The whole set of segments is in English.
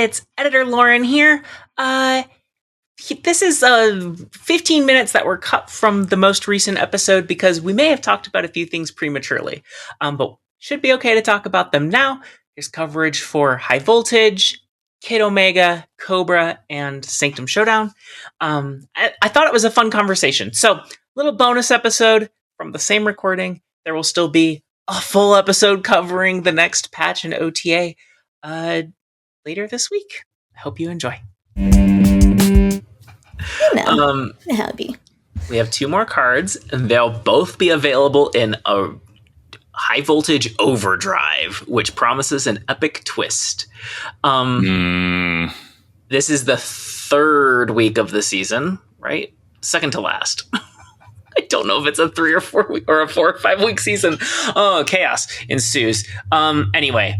it's Editor Lauren here. This is 15 minutes that were cut from the most recent episode because we may have talked about a few things prematurely, but should be okay to talk about them now. Here's coverage for High Voltage, Kid Omega, Cobra, and Sanctum Showdown. I thought it was a fun conversation. So, little bonus episode from the same recording. There will still be a full episode covering the next patch and OTA later this week. I hope you enjoy. Happy. We have 2 more cards, and they'll both be available in a High Voltage Overdrive, which promises an epic twist. This is the 3rd week of the season, right? Second to last. I don't know if it's a 3 or 4 week or a 4 or 5 week season. Oh, chaos ensues. Anyway,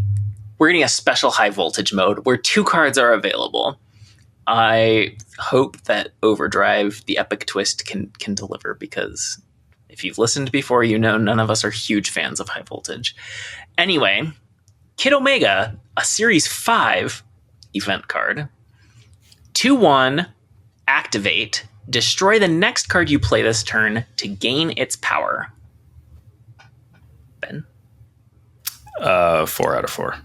we're getting a special High Voltage mode where 2 cards are available. I hope that Overdrive, the epic twist, can deliver, because if you've listened before, you know none of us are huge fans of High Voltage. Anyway, Kid Omega, a Series 5 event card. 2/1, activate. Destroy the next card you play this turn to gain its power. Ben? 4 out of 4.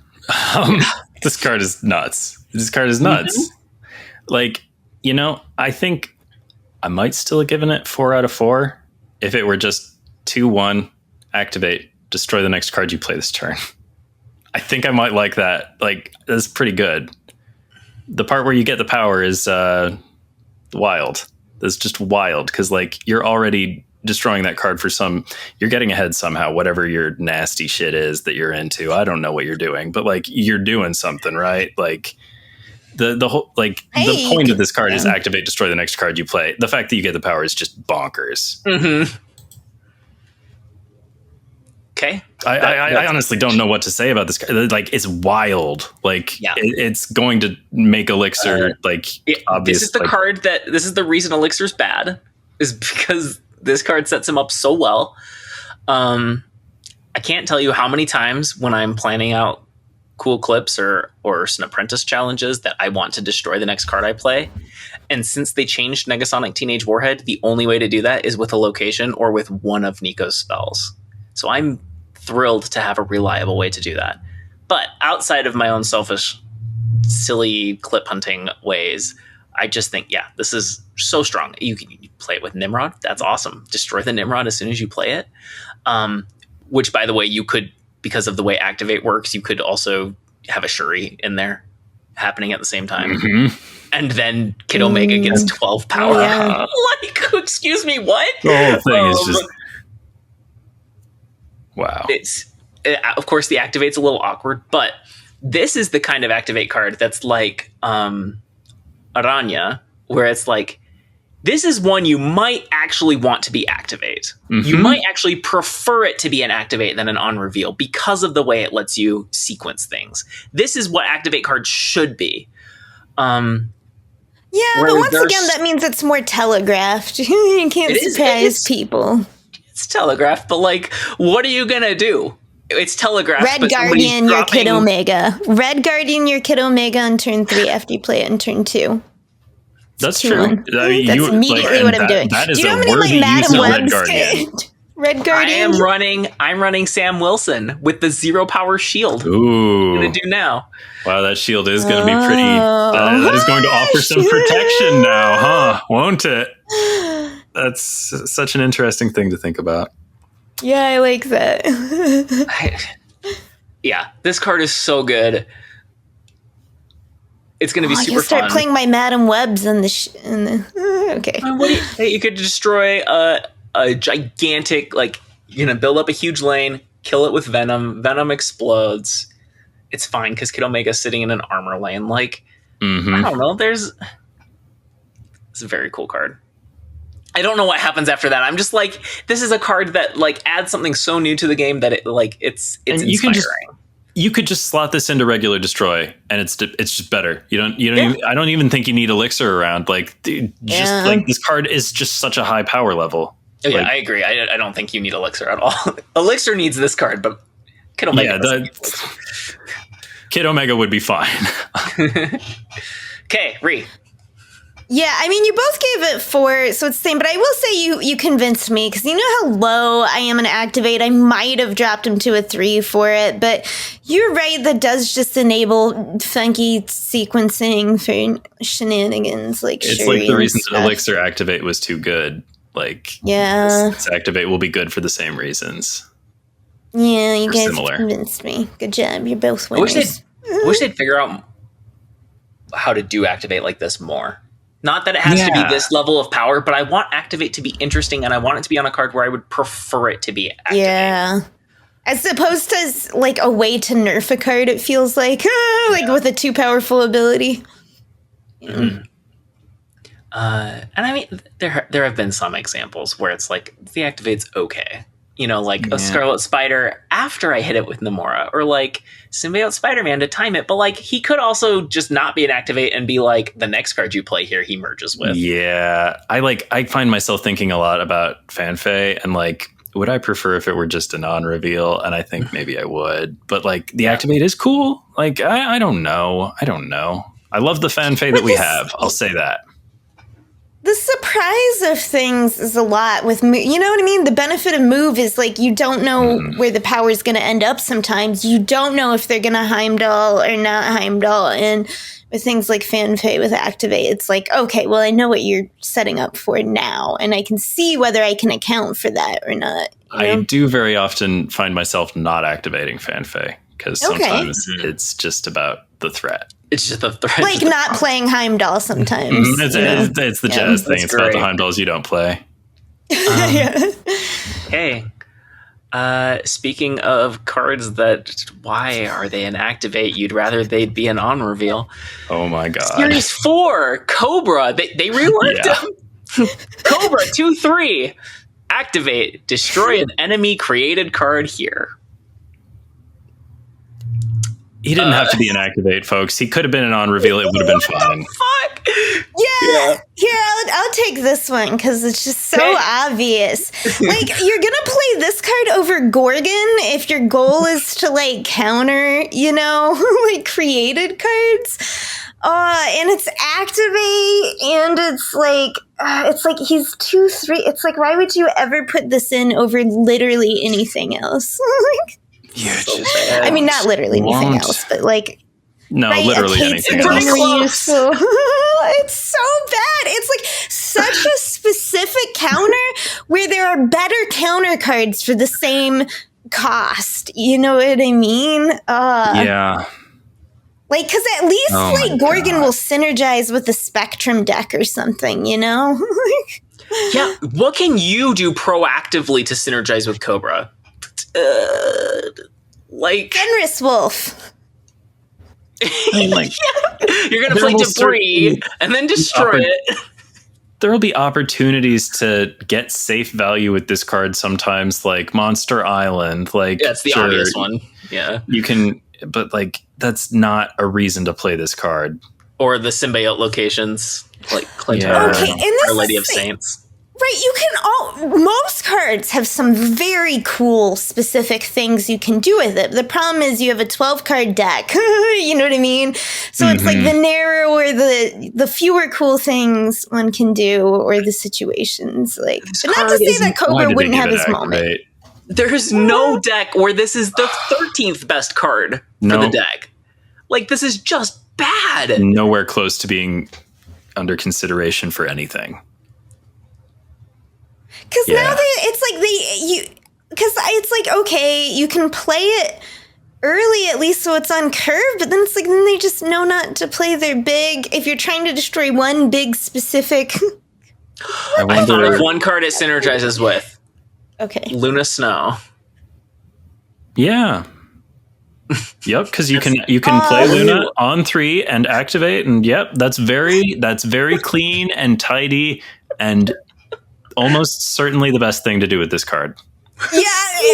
This card is nuts. Mm-hmm. Like, I think I might still have given it 4 out of 4 if it were just 2/1, activate, destroy the next card you play this turn. I think I might like that. Like, that's pretty good. The part where you get the power is wild. That's just wild, because you're already destroying that card for you're getting ahead somehow, whatever your nasty shit is that you're into. I don't know what you're doing, but you're doing something, right? The whole the point of this card is activate, destroy the next card you play. The fact that you get the power is just bonkers. Mm-hmm. Okay. I honestly don't know what to say about this card. It's wild. It's going to make Elixir obvious. This is the card this is the reason Elixir's bad, is because this card sets him up so well. I can't tell you how many times when I'm planning out cool clips or some apprentice challenges that I want to destroy the next card I play. And since they changed Negasonic Teenage Warhead, the only way to do that is with a location or with one of Nico's spells. So I'm thrilled to have a reliable way to do that. But outside of my own selfish, silly clip hunting ways, I just think, this is so strong. You can play it with Nimrod. That's awesome. Destroy the Nimrod as soon as you play it. Which, by the way, you could, because of the way Activate works, you could also have a Shuri in there happening at the same time. Mm-hmm. And then Kid Omega gets 12 power. Yeah. Excuse me, what? The whole thing is just... Wow. Of course, the Activate's a little awkward, but this is the kind of Activate card that's like Aranya, where it's this is one you might actually want to be Activate. Mm-hmm. You might actually prefer it to be an Activate than an on reveal because of the way it lets you sequence things. This is what Activate cards should be. But once again, that means it's more telegraphed. You can't surprise people. It's telegraphed, but what are you gonna do? It's telegraphed. Red Guardian, your Kid Omega. Red Guardian, your Kid Omega on turn 3 after you play it on turn 2. That's true. That's immediately what I'm doing. That is do you know a how many worthy use of Red Guardian. Red Guardian. I'm running Sam Wilson with the 0 power shield. Ooh. What I'm gonna do now. Wow, that shield is going to be pretty. That is going to offer some protection now, huh? Won't it? That's such an interesting thing to think about. Yeah, I like that. This card is so good. It's going to be super fun. Start playing my Madam Webs in the okay. You could destroy a gigantic, build up a huge lane, kill it with Venom. Venom explodes. It's fine because Kid Omega's sitting in an armor lane. I don't know. It's a very cool card. I don't know what happens after that. I'm just this is a card that adds something so new to the game that it's inspiring. You could just slot this into regular destroy, and it's just better. I don't even think you need Elixir around. This card is just such a high power level. Oh, yeah, I agree. I don't think you need Elixir at all. Elixir needs this card, but Kid Omega. Kid Omega would be fine. Okay, Ree. Yeah, I mean, you both gave it 4, so it's the same. But I will say you convinced me, because you know how low I am in Activate. I might have dropped him to a 3 for it, but you're right. That does just enable funky sequencing for shenanigans, like it's Shuri like the reason and stuff. Elixir Activate was too good. Like, Yeah, this Activate will be good for the same reasons. yeah, you Or guys similar. convinced me. Good job. You're both I wish winners. they'd figure out how to do Activate like this more. Not that it has to be this level of power, but I want Activate to be interesting, and I want it to be on a card where I would prefer it to be Activate. Yeah. As opposed to like a way to nerf a card, it feels like with a too powerful ability. Mm-hmm. And I mean, there have been some examples where it's like the Activate's okay. You know, like a Scarlet Spider after I hit it with Nomura, or like Symbiote Spider-Man to time it. But like, he could also just not be an Activate and be like the next card you play here he merges with. Yeah, I find myself thinking a lot about Fanfei, and like, would I prefer if it were just a non-reveal? And I think maybe I would. But like, the Activate is cool. Like, I don't know. I love the Fanfei that we have. I'll say that. The surprise of things is a lot with you know what I mean? The benefit of move is like you don't know where the power is going to end up sometimes. You don't know if they're going to Heimdall or not Heimdall. And with things like Fanfei with Activate, it's like, okay, well, I know what you're setting up for now, and I can see whether I can account for that or not. You know? I do very often find myself not activating Fanfei, because sometimes it's just about the threat. It's just the threat. Like not playing Heimdall sometimes. It's the jazz thing. It's about the Heimdalls you don't play. Hey, speaking of cards that, why are they an Activate? You'd rather they'd be an on reveal. Oh my god. Series 4, Cobra. They reworked him. Cobra 2/3. Activate. Destroy an enemy created card here. He didn't have to be an Activate, folks. He could have been an on reveal. It would have been fine. Fuck. Yeah. Here, I'll take this one because it's just so obvious. Like, you're gonna play this card over Gorgon if your goal is to like counter, you know, like created cards. And it's Activate, and it's like he's 2/3. It's like, why would you ever put this in over literally anything else? I mean, not literally anything else, but like, no, literally anything else. It's so bad. It's like such a specific counter where there are better counter cards for the same cost. You know what I mean? Yeah. Like, because at least Gorgon will synergize with the Spectrum deck or something, you know? Yeah. What can you do proactively to synergize with Cobra? Like Fenris Wolf. Like, you're gonna play Debris and then destroy it. There will be opportunities to get safe value with this card sometimes, like Monster Island. Like, that's the obvious one. Yeah, you can, but like, that's not a reason to play this card. Or the symbiote locations, like Clayton or Lady of Saints. Right, you can most cards have some very cool specific things you can do with it. The problem is you have a 12 card deck. You know what I mean? So it's like the narrower, the fewer cool things one can do, or the situations. Like, but not to say that Cobra wouldn't have his moment. There's no deck where this is the 13th best card for the deck. Like, this is just bad. Nowhere close to being under consideration for anything. Because now it's like, okay, you can play it early at least so it's on curve, but then it's like, then they just know not to play their big, if you're trying to destroy one big specific. I thought of one card it synergizes with. Okay. Luna Snow. Yeah. Yep, because you can play Luna on 3 and Activate, and that's very clean and tidy, and almost certainly the best thing to do with this card. Yeah,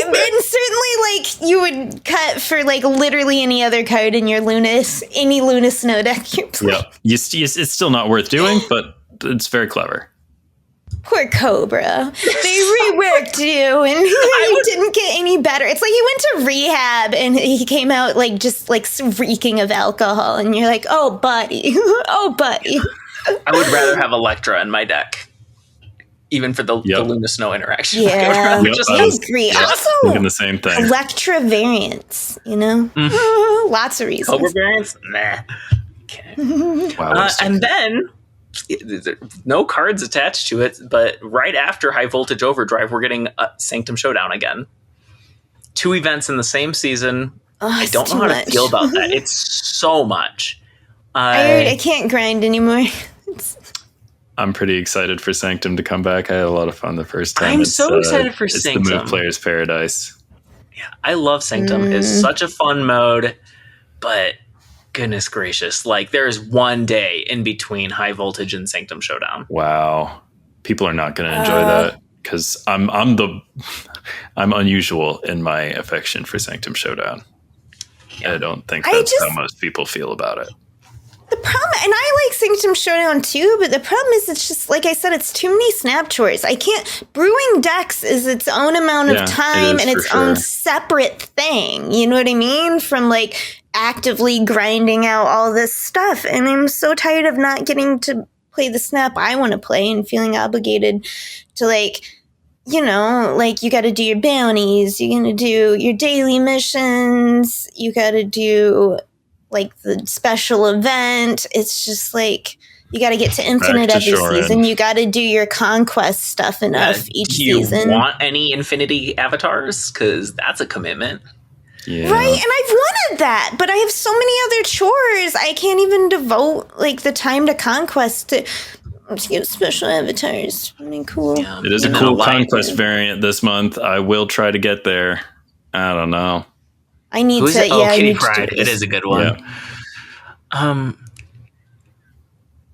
and certainly like you would cut for like literally any other card in your any Luna Snow deck you're playing. Yep. It's still not worth doing, but it's very clever. Poor Cobra. They reworked you and you didn't get any better. It's like he went to rehab and he came out like just like reeking of alcohol and you're like, oh buddy. Oh buddy. I would rather have Electra in my deck. Even for the Luna Snow interaction. Yeah. Yep, I agree. Also thinking the same thing. Electra variants, you know? Lots of reasons. Cobra variants? Nah. Okay. Wow. And then no cards attached to it, but right after High Voltage Overdrive, we're getting Sanctum Showdown again. 2 events in the same season. I don't know how to feel about that. It's so much. I can't grind anymore. I'm pretty excited for Sanctum to come back. I had a lot of fun the first time. I'm so excited for Sanctum. It's the Move Player's Paradise. Yeah, I love Sanctum. It's such a fun mode, but goodness gracious, like there is one day in between High Voltage and Sanctum Showdown. Wow, people are not going to enjoy that because I'm unusual in my affection for Sanctum Showdown. Yeah. I don't think that's how most people feel about it. The problem, and I like Sanctum Showdown too, but the problem is it's just, like I said, it's too many snap chores. I can't, brewing decks is its own amount of time and its own separate thing. You know what I mean? From like actively grinding out all this stuff. And I'm so tired of not getting to play the snap I want to play and feeling obligated to like, you know, like you got to do your bounties, you're going to do your daily missions, you got to do like the special event. It's just like you got to get to Infinite every season. You got to do your conquest stuff enough each season. Do you want any Infinity avatars? Because that's a commitment. Yeah. Right, and I've wanted that, but I have so many other chores. I can't even devote like the time to conquest to get special avatars. I mean, cool. Yeah. It is a cool conquest variant this month. I will try to get there. I don't know. I need to. Kitty Pryde. It is a good one. Yeah. I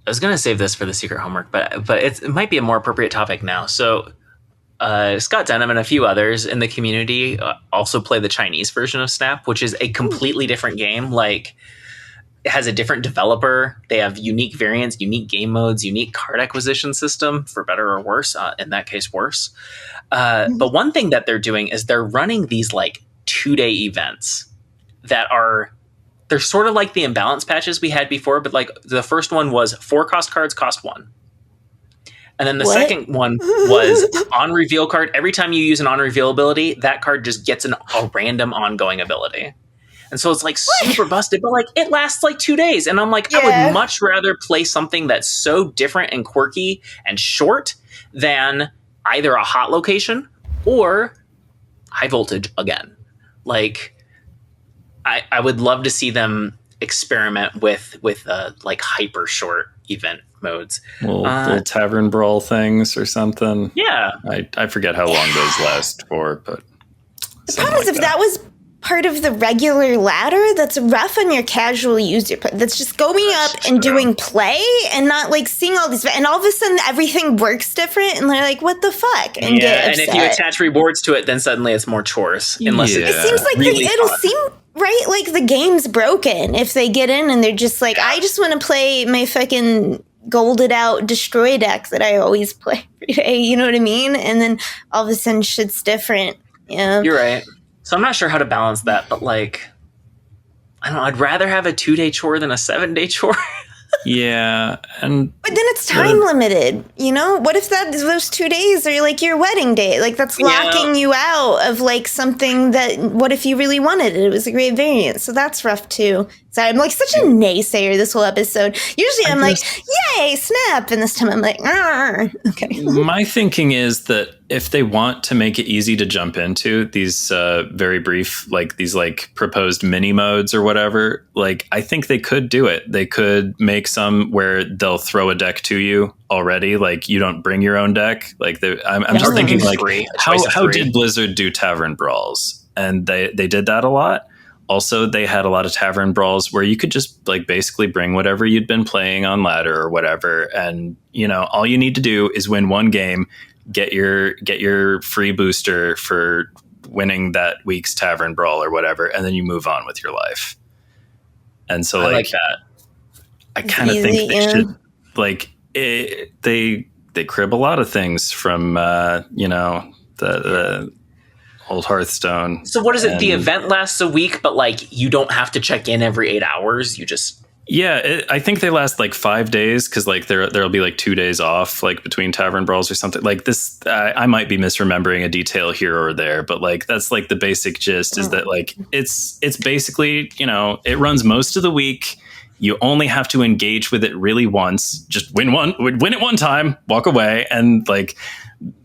was gonna save this for the secret homework, but it might be a more appropriate topic now. So, Scott Denham and a few others in the community also play the Chinese version of Snap, which is a completely different game. Like, it has a different developer. They have unique variants, unique game modes, unique card acquisition system, for better or worse. In that case, worse. But one thing that they're doing is they're running these like 2-day events that they're sort of like the imbalance patches we had before, but like the first one was 4 cost cards cost 1. And then the second one was on reveal card. Every time you use an on reveal ability, that card just gets a random ongoing ability. And so it's like super busted, but like it lasts like 2 days. And I'm like, I would much rather play something that's so different and quirky and short than either a hot location or High Voltage again. Like, I would love to see them experiment with like hyper short event modes, little tavern brawl things or something. Yeah, I forget how long those last for, but the problem is if that was part of the regular ladder, that's rough on your casual user. That's just going up and doing play and not like seeing all these. And all of a sudden, everything works different, and they're like, "What the fuck?" And get upset. And if you attach rewards to it, then suddenly it's more chores. Unless it seems like really it'll seem right, like the game's broken if they get in and they're just like, "I just want to play my fucking golded out destroy deck that I always play every day." You know what I mean? And then all of a sudden, shit's different. Yeah, you're right. So I'm not sure how to balance that, but like, I don't know, I'd rather have a 2-day chore than a 7-day chore. Yeah, but then it's time limited, you know? What if those 2 days are like your wedding day? Like that's locking you out of like something that, what if you really wanted it? It was a great variant. So that's rough too. So I'm like such a naysayer this whole episode. Usually I'm like, yay, Snap. And this time I'm like, okay. My thinking is that if they want to make it easy to jump into these very brief, like these like proposed mini modes or whatever, like I think they could do it. They could make some where they'll throw a deck to you already. Like you don't bring your own deck. Like I'm just thinking like, how did Blizzard do Tavern Brawls? And they did that a lot. Also, they had a lot of tavern brawls where you could just like basically bring whatever you'd been playing on ladder or whatever. And, you know, all you need to do is win one game, get your free booster for winning that week's tavern brawl or whatever. And then you move on with your life. And so I like that. I kind of think they should like they they crib a lot of things from the old Hearthstone. So what is it? The event lasts a week, but like you don't have to check in every 8 hours. You just I think they last like 5 days because like there'll be like 2 days off like between tavern brawls or something like this. I might be misremembering a detail here or there, but like that's like the basic gist is that like it's basically it runs most of the week. You only have to engage with it really once. Just win it one time, walk away, and like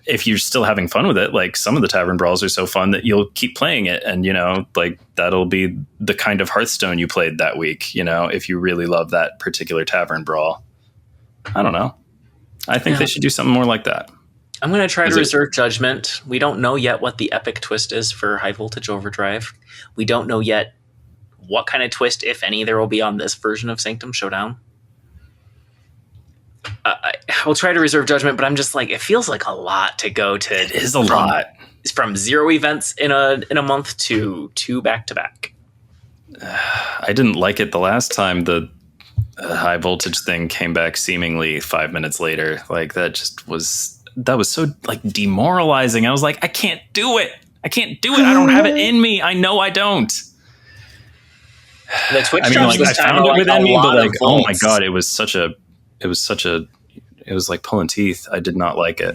if you're still having fun with it, like some of the tavern brawls are so fun that you'll keep playing it, and like that'll be the kind of Hearthstone you played that week. If you really love that particular tavern brawl. I don't know. I think they should do something more like that. I'm going to try to reserve judgment. We don't know yet what the epic twist is for High Voltage Overdrive. We don't know yet what kind of twist, if any, there will be on this version of Sanctum Showdown. I'll try to reserve judgment, but I'm just like, it feels like a lot to go to. It is a lot. From 0 events in a month to 2 back-to-back. I didn't like it the last time the high voltage thing came back seemingly 5 minutes later. Like that was so like demoralizing. I was like, I can't do it. I don't have it in me. I know I don't. The Twitch I found it within me, but like, oh my God, it was like pulling teeth. I did not like it.